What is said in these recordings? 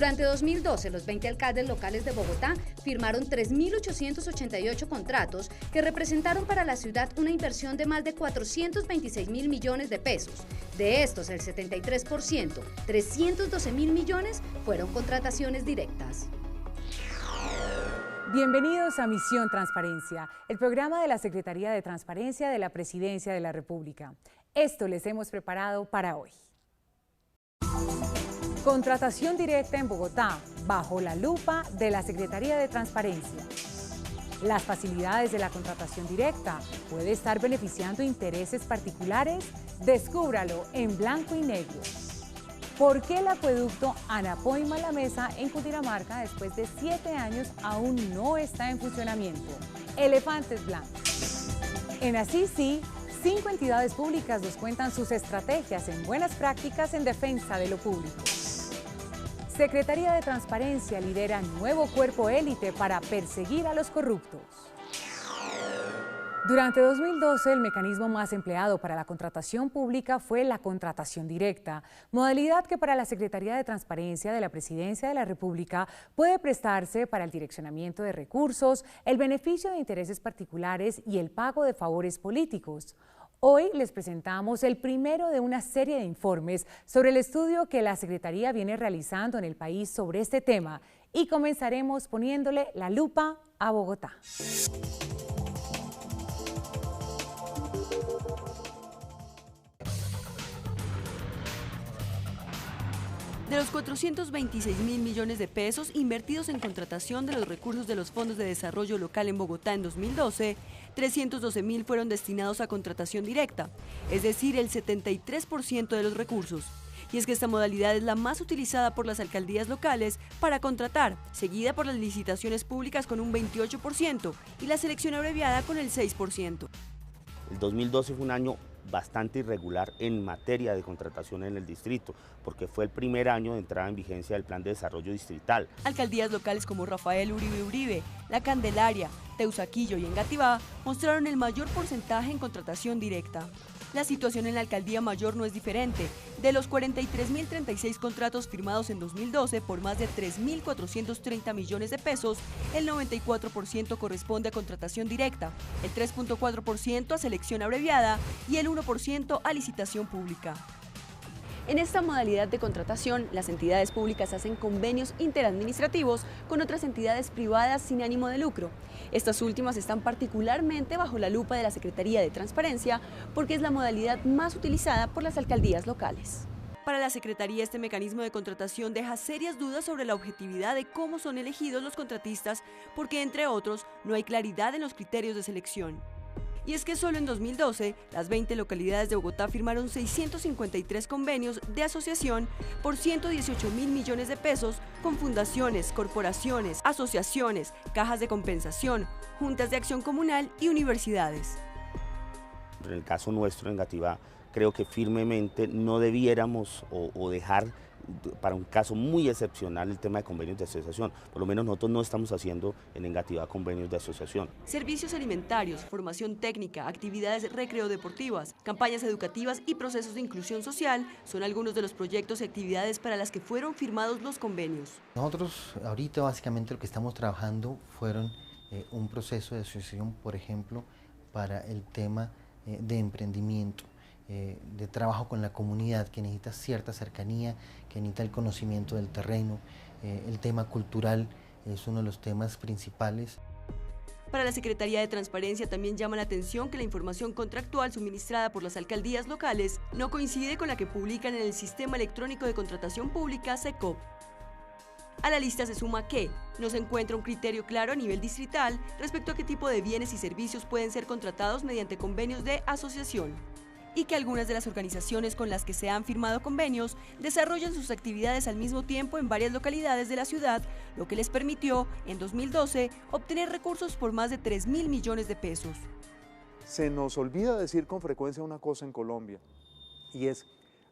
Durante 2012, los 20 alcaldes locales de Bogotá firmaron 3.888 contratos que representaron para la ciudad una inversión de más de 426.000 millones de pesos. De estos, el 73%, 312.000 millones, fueron contrataciones directas. Bienvenidos a Misión Transparencia, el programa de la Secretaría de Transparencia de la Presidencia de la República. Esto les hemos preparado para hoy. Contratación directa en Bogotá, bajo la lupa de la Secretaría de Transparencia. Las facilidades de la contratación directa puede estar beneficiando intereses particulares. Descúbralo en blanco y negro. ¿Por qué el acueducto Anapoima-La Mesa en Cundinamarca, después de 7 años, aún no está en funcionamiento? Elefantes blancos. En Así Sí, 5 entidades públicas nos cuentan sus estrategias en buenas prácticas en defensa de lo público. Secretaría de Transparencia lidera nuevo cuerpo élite para perseguir a los corruptos. Durante 2012, el mecanismo más empleado para la contratación pública fue la contratación directa, modalidad que para la Secretaría de Transparencia de la Presidencia de la República puede prestarse para el direccionamiento de recursos, el beneficio de intereses particulares y el pago de favores políticos. Hoy les presentamos el primero de una serie de informes sobre el estudio que la Secretaría viene realizando en el país sobre este tema y comenzaremos poniéndole la lupa a Bogotá. De los 426.000 millones de pesos invertidos en contratación de los recursos de los fondos de desarrollo local en Bogotá en 2012, 312.000 fueron destinados a contratación directa, es decir, el 73% de los recursos. Y es que esta modalidad es la más utilizada por las alcaldías locales para contratar, seguida por las licitaciones públicas con un 28% y la selección abreviada con el 6%. El 2012 fue un año bastante irregular en materia de contratación en el distrito, porque fue el primer año de entrada en vigencia del Plan de Desarrollo Distrital. Alcaldías locales como Rafael Uribe, La Candelaria, Teusaquillo y Engativá mostraron el mayor porcentaje en contratación directa. La situación en la Alcaldía Mayor no es diferente. De los 43.036 contratos firmados en 2012 por más de 3.430 millones de pesos, el 94% corresponde a contratación directa, el 3.4% a selección abreviada y el 1% a licitación pública. En esta modalidad de contratación, las entidades públicas hacen convenios interadministrativos con otras entidades privadas sin ánimo de lucro. Estas últimas están particularmente bajo la lupa de la Secretaría de Transparencia porque es la modalidad más utilizada por las alcaldías locales. Para la Secretaría, este mecanismo de contratación deja serias dudas sobre la objetividad de cómo son elegidos los contratistas porque, entre otros, no hay claridad en los criterios de selección. Y es que solo en 2012, las 20 localidades de Bogotá firmaron 653 convenios de asociación por 118.000 millones de pesos con fundaciones, corporaciones, asociaciones, cajas de compensación, juntas de acción comunal y universidades. En el caso nuestro, en Engativá, creo que firmemente no debiéramos o dejar para un caso muy excepcional el tema de convenios de asociación. Por lo menos nosotros no estamos haciendo en Engativá convenios de asociación. Servicios alimentarios, formación técnica, actividades recreo-deportivas, campañas educativas y procesos de inclusión social son algunos de los proyectos y actividades para las que fueron firmados los convenios. Nosotros ahorita básicamente lo que estamos trabajando fueron un proceso de asociación, por ejemplo, para el tema de emprendimiento. De trabajo con la comunidad que necesita cierta cercanía, que necesita el conocimiento del terreno, el tema cultural es uno de los temas principales. Para la Secretaría de Transparencia también llama la atención que la información contractual suministrada por las alcaldías locales no coincide con la que publican en el Sistema Electrónico de Contratación Pública, SECOP. A la lista se suma que no se encuentra un criterio claro a nivel distrital respecto a qué tipo de bienes y servicios pueden ser contratados mediante convenios de asociación, y que algunas de las organizaciones con las que se han firmado convenios desarrollan sus actividades al mismo tiempo en varias localidades de la ciudad, lo que les permitió, en 2012, obtener recursos por más de 3.000 millones de pesos. Se nos olvida decir con frecuencia una cosa en Colombia, y es,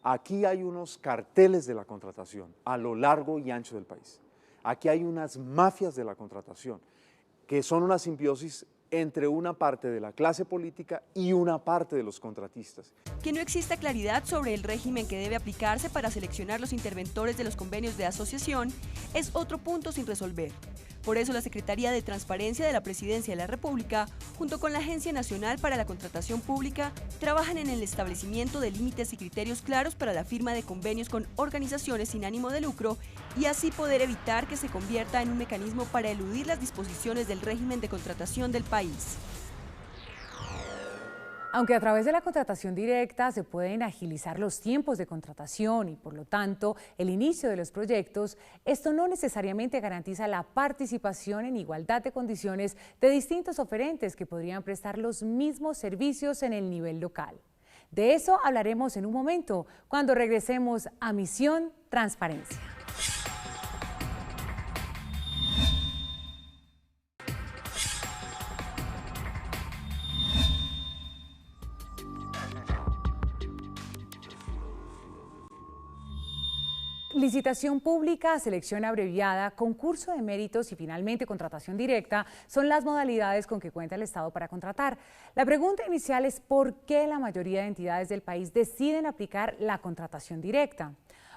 aquí hay unos carteles de la contratación a lo largo y ancho del país. Aquí hay unas mafias de la contratación, que son una simbiosis entre una parte de la clase política y una parte de los contratistas. Que no exista claridad sobre el régimen que debe aplicarse para seleccionar los interventores de los convenios de asociación es otro punto sin resolver. Por eso la Secretaría de Transparencia de la Presidencia de la República, junto con la Agencia Nacional para la Contratación Pública, trabajan en el establecimiento de límites y criterios claros para la firma de convenios con organizaciones sin ánimo de lucro y así poder evitar que se convierta en un mecanismo para eludir las disposiciones del régimen de contratación del país. Aunque a través de la contratación directa se pueden agilizar los tiempos de contratación y por lo tanto el inicio de los proyectos, esto no necesariamente garantiza la participación en igualdad de condiciones de distintos oferentes que podrían prestar los mismos servicios en el nivel local. De eso hablaremos en un momento, cuando regresemos a Misión Transparencia. Licitación pública, selección abreviada, concurso de méritos y finalmente contratación directa son las modalidades con que cuenta el Estado para contratar. La pregunta inicial es ¿por qué la mayoría de entidades del país deciden aplicar la contratación directa?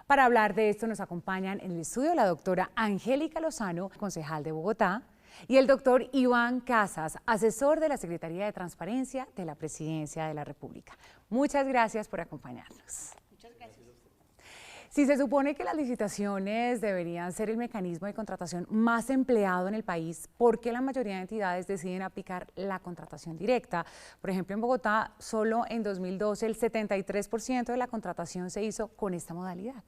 Para hablar de esto nos acompañan en el estudio la doctora Angélica Lozano, concejal de Bogotá, y el doctor Iván Casas, asesor de la Secretaría de Transparencia de la Presidencia de la República. Muchas gracias por acompañarnos. Si se supone que las licitaciones deberían ser el mecanismo de contratación más empleado en el país, ¿por qué la mayoría de entidades deciden aplicar la contratación directa? Por ejemplo, en Bogotá, solo en 2012 el 73% de la contratación se hizo con esta modalidad.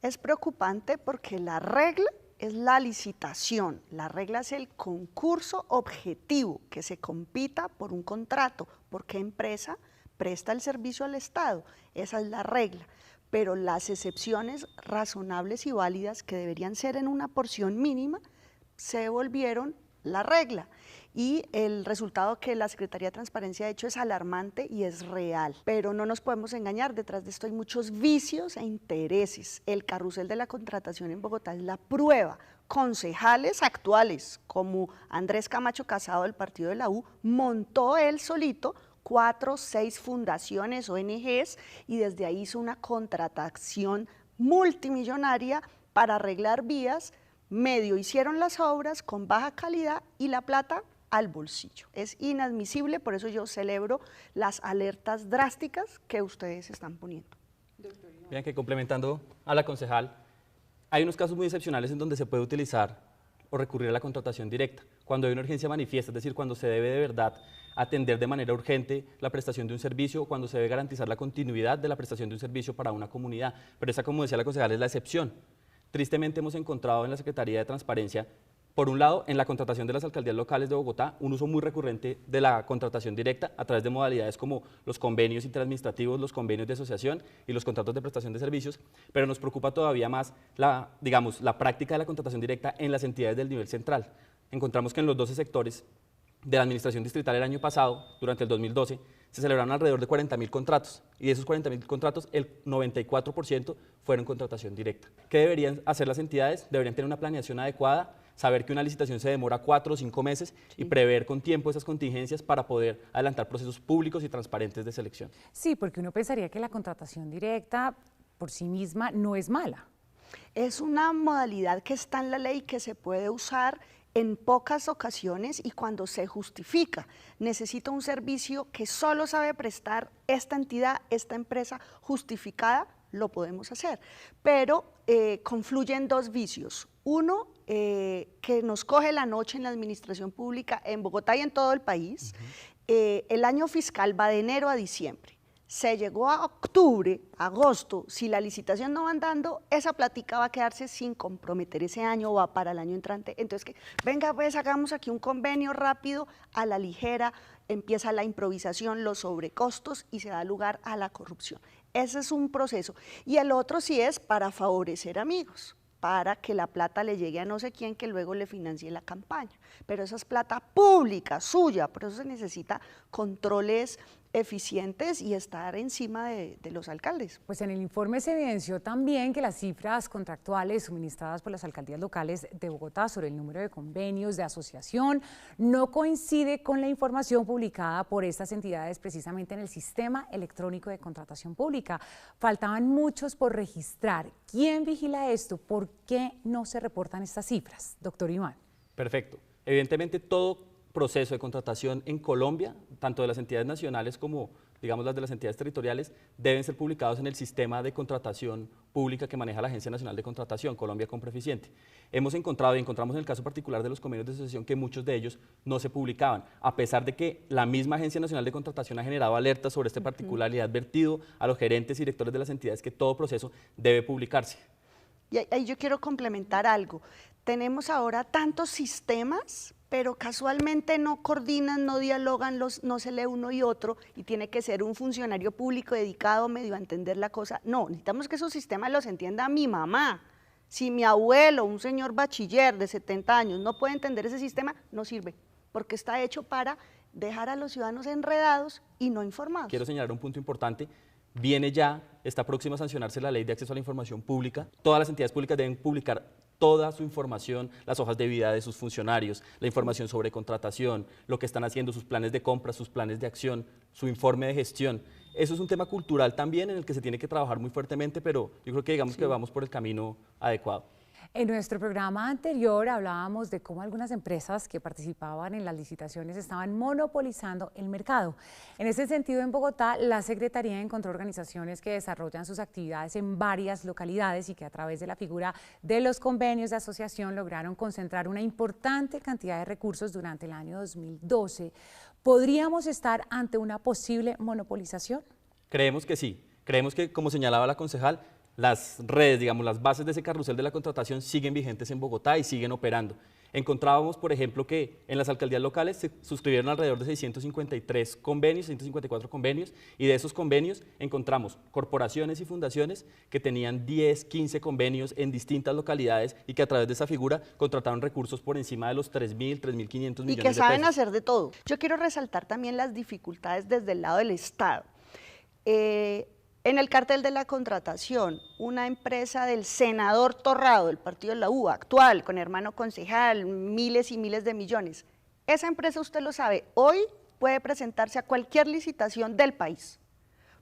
Es preocupante porque la regla es la licitación, la regla es el concurso objetivo, que se compita por un contrato, por qué empresa presta el servicio al Estado, esa es la regla. Pero las excepciones razonables y válidas que deberían ser en una porción mínima se volvieron la regla y el resultado que la Secretaría de Transparencia ha hecho es alarmante y es real, pero no nos podemos engañar, detrás de esto hay muchos vicios e intereses. El carrusel de la contratación en Bogotá es la prueba. Concejales actuales como Andrés Camacho Casado del partido de la U montó él solito 4 o 6 fundaciones, ONGs, y desde ahí hizo una contratación multimillonaria para arreglar vías, medio hicieron las obras con baja calidad y la plata al bolsillo. Es inadmisible, por eso yo celebro las alertas drásticas que ustedes están poniendo. Bien, que complementando a la concejal, hay unos casos muy excepcionales en donde se puede utilizar o recurrir a la contratación directa, cuando hay una urgencia manifiesta, es decir, cuando se debe de verdad atender de manera urgente la prestación de un servicio o cuando se debe garantizar la continuidad de la prestación de un servicio para una comunidad. Pero esa, como decía la concejal, es la excepción. Tristemente hemos encontrado en la Secretaría de Transparencia, por un lado, en la contratación de las alcaldías locales de Bogotá, un uso muy recurrente de la contratación directa a través de modalidades como los convenios interadministrativos, los convenios de asociación y los contratos de prestación de servicios, pero nos preocupa todavía más la práctica de la contratación directa en las entidades del nivel central. Encontramos que en los 12 sectores de la administración distrital el año pasado, durante el 2012, se celebraron alrededor de 40.000 contratos y de esos 40.000 contratos el 94% fueron contratación directa. ¿Qué deberían hacer las entidades? Deberían tener una planeación adecuada, saber que una licitación se demora 4 o 5 meses y prever con tiempo esas contingencias para poder adelantar procesos públicos y transparentes de selección. Sí, porque uno pensaría que la contratación directa por sí misma no es mala. Es una modalidad que está en la ley que se puede usar en pocas ocasiones y cuando se justifica. Necesita un servicio que solo sabe prestar esta entidad, esta empresa justificada, lo podemos hacer. Pero confluyen 2 vicios. Uno, que nos coge la noche en la administración pública en Bogotá y en todo el país. El año fiscal va de enero a diciembre. Se llegó a octubre, agosto, si la licitación no va andando, esa plática va a quedarse sin comprometer ese año o va para el año entrante. Entonces, venga, pues hagamos aquí un convenio rápido, a la ligera, empieza la improvisación, los sobrecostos y se da lugar a la corrupción. Ese es un proceso. Y el otro sí es para favorecer amigos, para que la plata le llegue a no sé quién que luego le financie la campaña. Pero esa es plata pública, suya, por eso se necesita controles eficientes y estar encima de los alcaldes. Pues en el informe se evidenció también que las cifras contractuales suministradas por las alcaldías locales de Bogotá sobre el número de convenios de asociación no coincide con la información publicada por estas entidades precisamente en el Sistema Electrónico de Contratación Pública. Faltaban muchos por registrar. ¿Quién vigila esto? ¿Por qué no se reportan estas cifras? Doctor Iván. Perfecto. Evidentemente todo proceso de contratación en Colombia, tanto de las entidades nacionales como, digamos, las de las entidades territoriales, deben ser publicados en el sistema de contratación pública que maneja la Agencia Nacional de Contratación, Colombia Compra Eficiente. Hemos encontrado, y encontramos en el caso particular de los convenios de asociación, que muchos de ellos no se publicaban, a pesar de que la misma Agencia Nacional de Contratación ha generado alertas sobre este particular y ha advertido a los gerentes y directores de las entidades que todo proceso debe publicarse. Y ahí yo quiero complementar algo. Tenemos ahora tantos sistemas, pero casualmente no coordinan, no dialogan, no se lee uno y otro, y tiene que ser un funcionario público dedicado medio a entender la cosa. No, necesitamos que esos sistemas los entienda mi mamá. Si mi abuelo, un señor bachiller de 70 años, no puede entender ese sistema, no sirve, porque está hecho para dejar a los ciudadanos enredados y no informados. Quiero señalar un punto importante. Viene ya, está próxima a sancionarse la Ley de Acceso a la Información Pública. Todas las entidades públicas deben publicar toda su información, las hojas de vida de sus funcionarios, la información sobre contratación, lo que están haciendo, sus planes de compra, sus planes de acción, su informe de gestión. Eso es un tema cultural también en el que se tiene que trabajar muy fuertemente, pero yo creo que digamos que vamos por el camino adecuado. En nuestro programa anterior hablábamos de cómo algunas empresas que participaban en las licitaciones estaban monopolizando el mercado. En ese sentido, en Bogotá, la Secretaría encontró organizaciones que desarrollan sus actividades en varias localidades y que a través de la figura de los convenios de asociación lograron concentrar una importante cantidad de recursos durante el año 2012. ¿Podríamos estar ante una posible monopolización? Creemos que sí. Creemos que, como señalaba la concejal, las redes, digamos, las bases de ese carrusel de la contratación siguen vigentes en Bogotá y siguen operando. Encontrábamos, por ejemplo, que en las alcaldías locales se suscribieron alrededor de 653 convenios, 654 convenios, y de esos convenios encontramos corporaciones y fundaciones que tenían 10, 15 convenios en distintas localidades y que a través de esa figura contrataron recursos por encima de los 3.000, 3.500 millones de pesos. Y que saben hacer de todo. Yo quiero resaltar también las dificultades desde el lado del Estado. En el cartel de la contratación, una empresa del senador Torrado, del partido de la U, actual, con hermano concejal, miles y miles de millones. Esa empresa, usted lo sabe, hoy puede presentarse a cualquier licitación del país,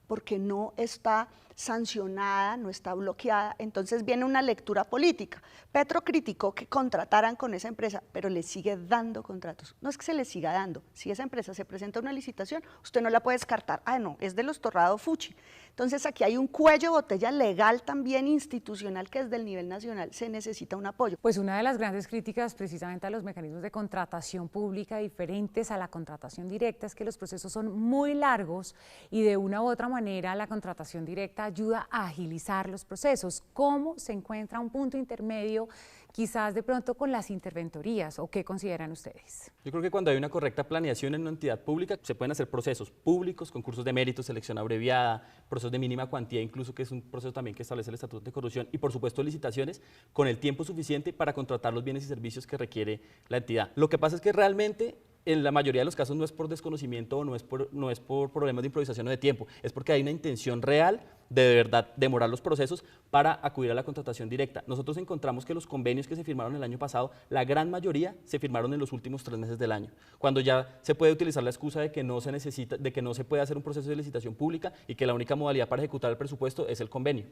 porque no está sancionada, no está bloqueada, entonces viene una lectura política. Petro criticó que contrataran con esa empresa, pero le sigue dando contratos. No es que se le siga dando, si esa empresa se presenta a una licitación, usted no la puede descartar, no, es de los Torrado Fuchi. Entonces aquí hay un cuello de botella legal también institucional que desde el nivel nacional se necesita un apoyo. Pues una de las grandes críticas precisamente a los mecanismos de contratación pública diferentes a la contratación directa es que los procesos son muy largos y de una u otra manera la contratación directa ayuda a agilizar los procesos. ¿Cómo se encuentra un punto intermedio quizás de pronto con las interventorías o qué consideran ustedes? Yo creo que cuando hay una correcta planeación en una entidad pública se pueden hacer procesos públicos, concursos de mérito, selección abreviada, procesos de mínima cuantía, incluso que es un proceso también que establece el Estatuto de Corrupción y por supuesto licitaciones con el tiempo suficiente para contratar los bienes y servicios que requiere la entidad. Lo que pasa es que realmente en la mayoría de los casos no es por desconocimiento o no es por problemas de improvisación o de tiempo, es porque hay una intención real de verdad demorar los procesos para acudir a la contratación directa. Nosotros encontramos que los convenios que se firmaron el año pasado, la gran mayoría se firmaron en los últimos 3 meses del año, cuando ya se puede utilizar la excusa de que no se necesita, de que no se puede hacer un proceso de licitación pública y que la única modalidad para ejecutar el presupuesto es el convenio.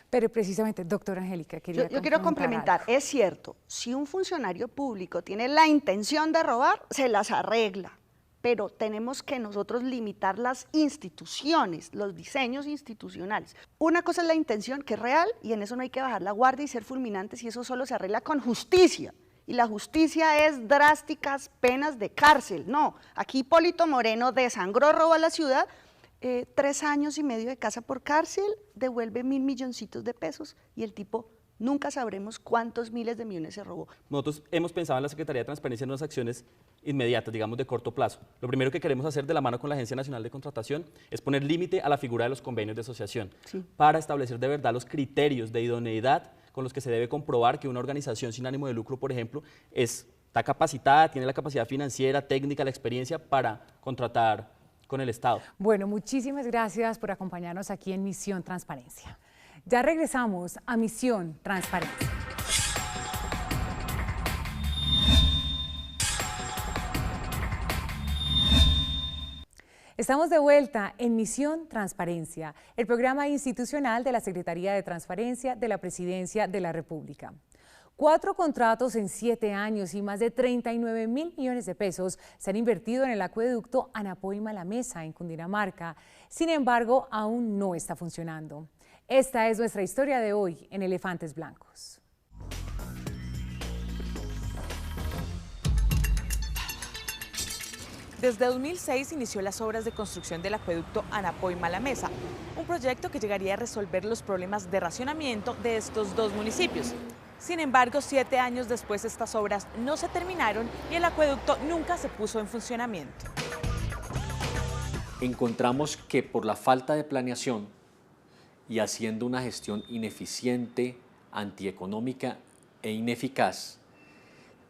Pero precisamente, doctora Angélica, yo quiero complementar, es cierto, si un funcionario público tiene la intención de robar, se las arregla, pero tenemos que nosotros limitar las instituciones, los diseños institucionales. Una cosa es la intención, que es real, y en eso no hay que bajar la guardia y ser fulminantes, y eso solo se arregla con justicia. Y la justicia es drásticas penas de cárcel. No, aquí Hipólito Moreno desangró, robó a la ciudad, 3 años y medio de casa por cárcel, devuelve 1.000 milloncitos de pesos y el tipo nunca sabremos cuántos miles de millones se robó. Nosotros hemos pensado en la Secretaría de Transparencia en unas acciones inmediatas, digamos de corto plazo. Lo primero que queremos hacer de la mano con la Agencia Nacional de Contratación es poner límite a la figura de los convenios de asociación, para establecer de verdad los criterios de idoneidad con los que se debe comprobar que una organización sin ánimo de lucro, por ejemplo, está capacitada, tiene la capacidad financiera, técnica, la experiencia para contratar con el Estado. Bueno, muchísimas gracias por acompañarnos aquí en Misión Transparencia. Ya regresamos a Misión Transparencia. Estamos de vuelta en Misión Transparencia, el programa institucional de la Secretaría de Transparencia de la Presidencia de la República. 4 contratos en 7 años y más de 39.000 millones de pesos se han invertido en el acueducto Anapoima-La Mesa en Cundinamarca. Sin embargo, aún no está funcionando. Esta es nuestra historia de hoy en Elefantes Blancos. Desde 2006 inició las obras de construcción del acueducto Anapoima-La Mesa, un proyecto que llegaría a resolver los problemas de racionamiento de estos dos municipios. Sin embargo, 7 años después estas obras no se terminaron y el acueducto nunca se puso en funcionamiento. Encontramos que por la falta de planeación y haciendo una gestión ineficiente, antieconómica e ineficaz,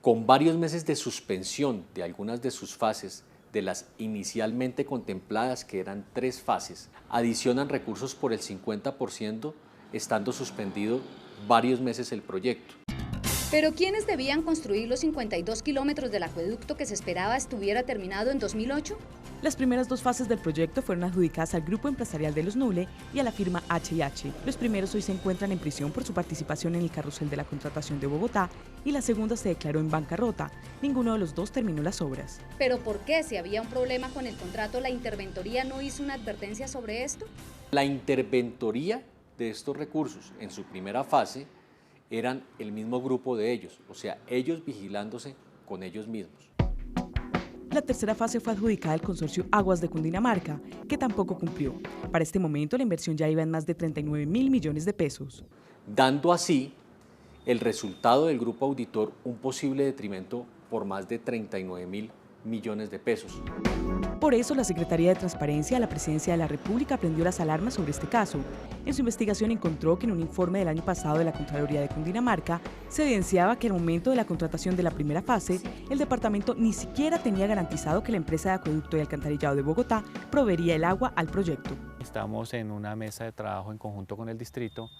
con varios meses de suspensión de algunas de sus fases, de las inicialmente contempladas, que eran 3 fases, adicionan recursos por el 50%, estando suspendido varios meses el proyecto. ¿Pero quiénes debían construir los 52 kilómetros del acueducto que se esperaba estuviera terminado en 2008? Las primeras 2 fases del proyecto fueron adjudicadas al grupo empresarial de Los Nule y a la firma H&H. Los primeros hoy se encuentran en prisión por su participación en el carrusel de la contratación de Bogotá y la segunda se declaró en bancarrota. Ninguno de los dos terminó las obras. ¿Pero por qué? Si había un problema con el contrato, ¿la interventoría no hizo una advertencia sobre esto? La interventoría de estos recursos en su primera fase eran el mismo grupo de ellos, o sea, ellos vigilándose con ellos mismos. La tercera fase fue adjudicada al consorcio Aguas de Cundinamarca, que tampoco cumplió. Para este momento la inversión ya iba en más de 39.000 millones de pesos. Dando así el resultado del grupo auditor un posible detrimento por más de 39.000 millones de pesos. Por eso, la Secretaría de Transparencia de la Presidencia de la República prendió las alarmas sobre este caso. En su investigación encontró que en un informe del año pasado de la Contraloría de Cundinamarca se evidenciaba que al momento de la contratación de la primera fase, el departamento ni siquiera tenía garantizado que la empresa de acueducto y alcantarillado de Bogotá proveería el agua al proyecto. Estamos en una mesa de trabajo en conjunto con el distrito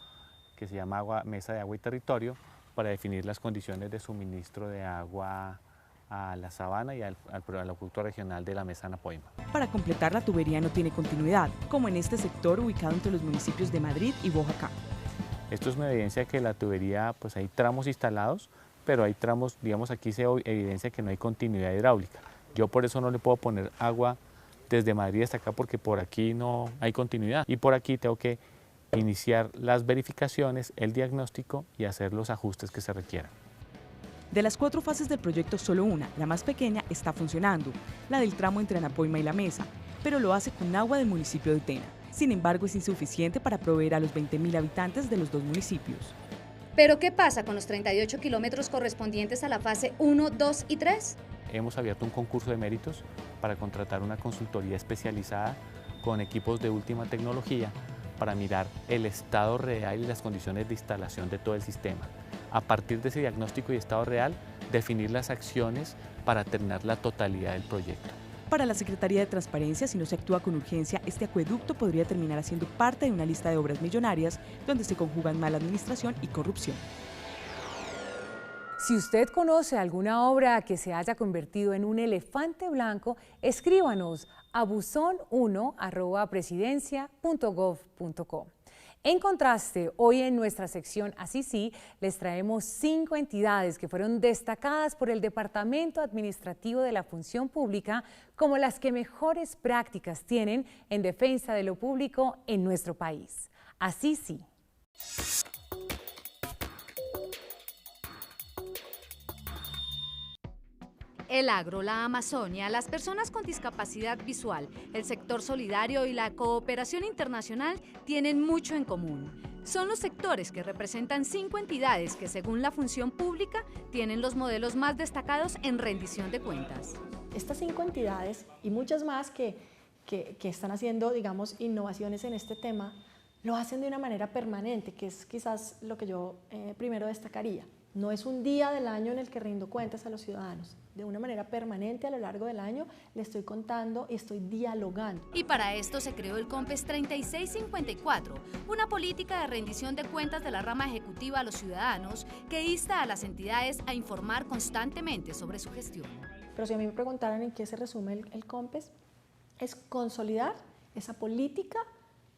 que se llama Mesa de Agua y Territorio para definir las condiciones de suministro de agua a la Sabana y al acueducto regional de la Mesa Anapoima. Para completar, la tubería no tiene continuidad, como en este sector ubicado entre los municipios de Madrid y Boyacá. Esto es una evidencia que la tubería, pues hay tramos instalados, pero hay tramos, digamos aquí se evidencia que no hay continuidad hidráulica. Yo por eso no le puedo poner agua desde Madrid hasta acá porque por aquí no hay continuidad y por aquí tengo que iniciar las verificaciones, el diagnóstico y hacer los ajustes que se requieran. De las 4 fases del proyecto, solo una, la más pequeña, está funcionando, la del tramo entre Anapoima y La Mesa, pero lo hace con agua del municipio de Tena. Sin embargo, es insuficiente para proveer a los 20.000 habitantes de los 2 municipios. ¿Pero qué pasa con los 38 kilómetros correspondientes a la fase 1, 2 y 3? Hemos abierto un concurso de méritos para contratar una consultoría especializada con equipos de última tecnología para mirar el estado real y las condiciones de instalación de todo el sistema. A partir de ese diagnóstico y estado real, definir las acciones para terminar la totalidad del proyecto. Para la Secretaría de Transparencia, si no se actúa con urgencia, este acueducto podría terminar siendo parte de una lista de obras millonarias donde se conjugan mala administración y corrupción. Si usted conoce alguna obra que se haya convertido en un elefante blanco, escríbanos a buzon1@presidencia.gov.co. En contraste, hoy en nuestra sección Así sí, les traemos 5 entidades que fueron destacadas por el Departamento Administrativo de la Función Pública como las que mejores prácticas tienen en defensa de lo público en nuestro país. Así sí. El agro, la Amazonia, las personas con discapacidad visual, el sector solidario y la cooperación internacional tienen mucho en común. Son los sectores que representan 5 entidades que, según la función pública, tienen los modelos más destacados en rendición de cuentas. Estas 5 entidades y muchas más que están haciendo, digamos, innovaciones en este tema, lo hacen de una manera permanente, que es quizás lo que yo primero destacaría. No es un día del año en el que rindo cuentas a los ciudadanos. De una manera permanente a lo largo del año le estoy contando y estoy dialogando. Y para esto se creó el COMPES 3654, una política de rendición de cuentas de la rama ejecutiva a los ciudadanos que insta a las entidades a informar constantemente sobre su gestión. Pero si a mí me preguntaran en qué se resume el COMPES, es consolidar esa política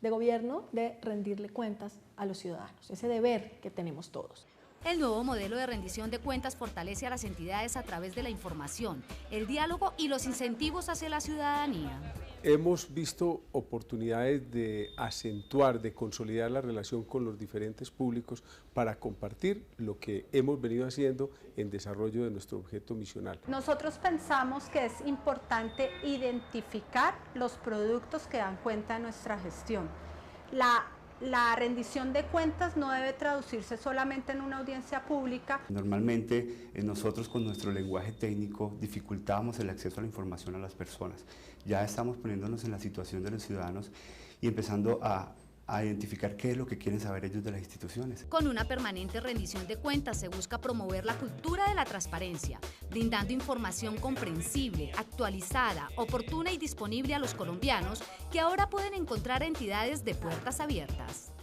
de gobierno de rendirle cuentas a los ciudadanos, ese deber que tenemos todos. El nuevo modelo de rendición de cuentas fortalece a las entidades a través de la información, el diálogo y los incentivos hacia la ciudadanía. Hemos visto oportunidades de acentuar, de consolidar la relación con los diferentes públicos para compartir lo que hemos venido haciendo en desarrollo de nuestro objeto misional. Nosotros pensamos que es importante identificar los productos que dan cuenta de nuestra gestión. La rendición de cuentas no debe traducirse solamente en una audiencia pública. Normalmente nosotros con nuestro lenguaje técnico dificultamos el acceso a la información a las personas. Ya estamos poniéndonos en la situación de los ciudadanos y empezando a identificar qué es lo que quieren saber ellos de las instituciones. Con una permanente rendición de cuentas se busca promover la cultura de la transparencia, brindando información comprensible, actualizada, oportuna y disponible a los colombianos que ahora pueden encontrar entidades de puertas abiertas.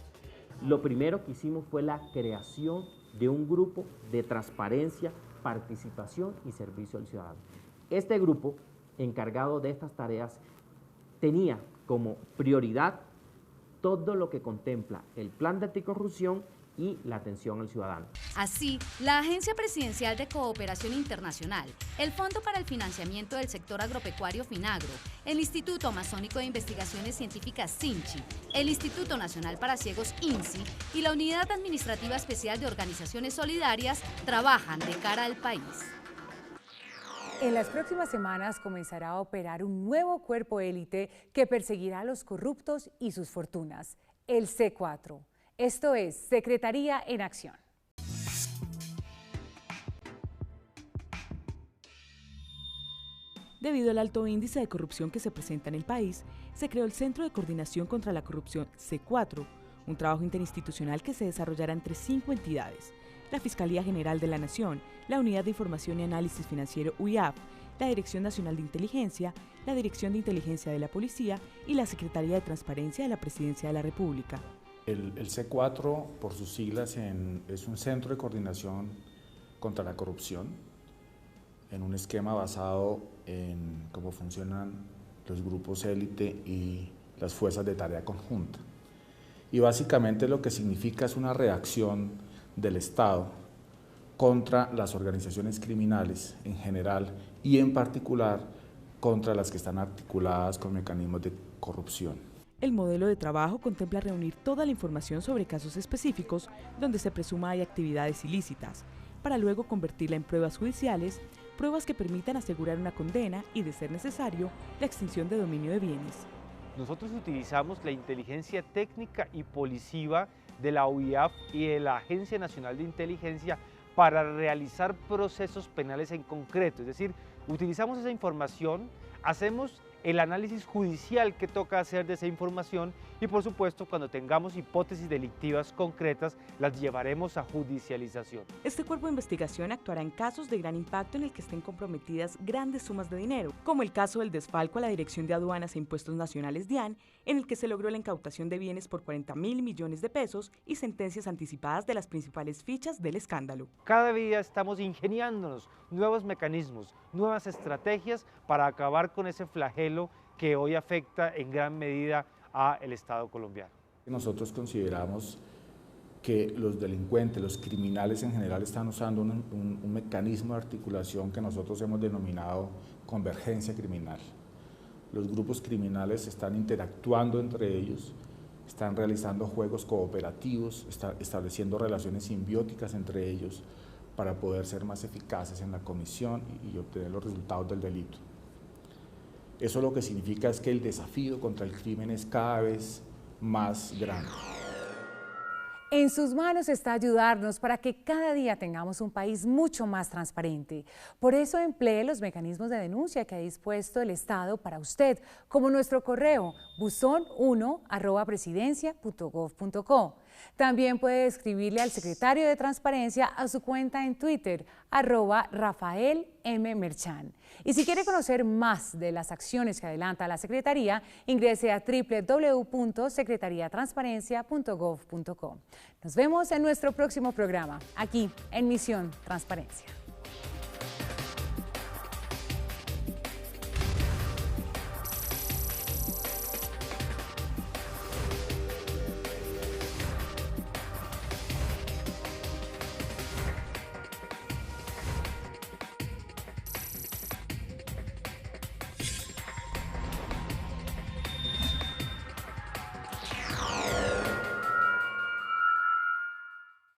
Lo primero que hicimos fue la creación de un grupo de transparencia, participación y servicio al ciudadano. Este grupo, encargado de estas tareas, tenía como prioridad todo lo que contempla el plan de anticorrupción y la atención al ciudadano. Así, la Agencia Presidencial de Cooperación Internacional, el Fondo para el Financiamiento del Sector Agropecuario FINAGRO, el Instituto Amazónico de Investigaciones Científicas SINCHI, el Instituto Nacional para Ciegos INSI y la Unidad Administrativa Especial de Organizaciones Solidarias trabajan de cara al país. En las próximas semanas comenzará a operar un nuevo cuerpo élite que perseguirá a los corruptos y sus fortunas, el C4. Esto es Secretaría en Acción. Debido al alto índice de corrupción que se presenta en el país, se creó el Centro de Coordinación contra la Corrupción C4, un trabajo interinstitucional que se desarrollará entre 5 entidades: la Fiscalía General de la Nación, la Unidad de Información y Análisis Financiero UIAF, la Dirección Nacional de Inteligencia, la Dirección de Inteligencia de la Policía y la Secretaría de Transparencia de la Presidencia de la República. El C4, por sus siglas, es un centro de coordinación contra la corrupción, en un esquema basado en cómo funcionan los grupos élite y las fuerzas de tarea conjunta. Y básicamente lo que significa es una reacción del Estado contra las organizaciones criminales en general y en particular contra las que están articuladas con mecanismos de corrupción. El modelo de trabajo contempla reunir toda la información sobre casos específicos donde se presuma hay actividades ilícitas, para luego convertirla en pruebas judiciales, pruebas que permitan asegurar una condena y, de ser necesario, la extinción de dominio de bienes. Nosotros utilizamos la inteligencia técnica y policiva de la UIAF y de la Agencia Nacional de Inteligencia para realizar procesos penales en concreto, es decir, utilizamos esa información, hacemos el análisis judicial que toca hacer de esa información y, por supuesto, cuando tengamos hipótesis delictivas concretas, las llevaremos a judicialización. Este cuerpo de investigación actuará en casos de gran impacto en el que estén comprometidas grandes sumas de dinero, como el caso del desfalco a la Dirección de Aduanas e Impuestos Nacionales DIAN, en el que se logró la incautación de bienes por 40.000 millones de pesos y sentencias anticipadas de las principales fichas del escándalo. Cada día estamos ingeniándonos nuevos mecanismos, nuevas estrategias para acabar con ese flagelo que hoy afecta en gran medida al Estado colombiano. Nosotros consideramos que los delincuentes, los criminales en general están usando un mecanismo de articulación que nosotros hemos denominado convergencia criminal. Los grupos criminales están interactuando entre ellos, están realizando juegos cooperativos, estableciendo relaciones simbióticas entre ellos para poder ser más eficaces en la comisión y obtener los resultados del delito. Eso lo que significa es que el desafío contra el crimen es cada vez más grande. En sus manos está ayudarnos para que cada día tengamos un país mucho más transparente. Por eso emplee los mecanismos de denuncia que ha dispuesto el Estado para usted, como nuestro correo buzon1@presidencia.gov.co. También puede escribirle al secretario de Transparencia a su cuenta en Twitter, @RafaelMMerchan. Y si quiere conocer más de las acciones que adelanta la Secretaría, ingrese a www.secretariatransparencia.gov.co. Nos vemos en nuestro próximo programa, aquí en Misión Transparencia.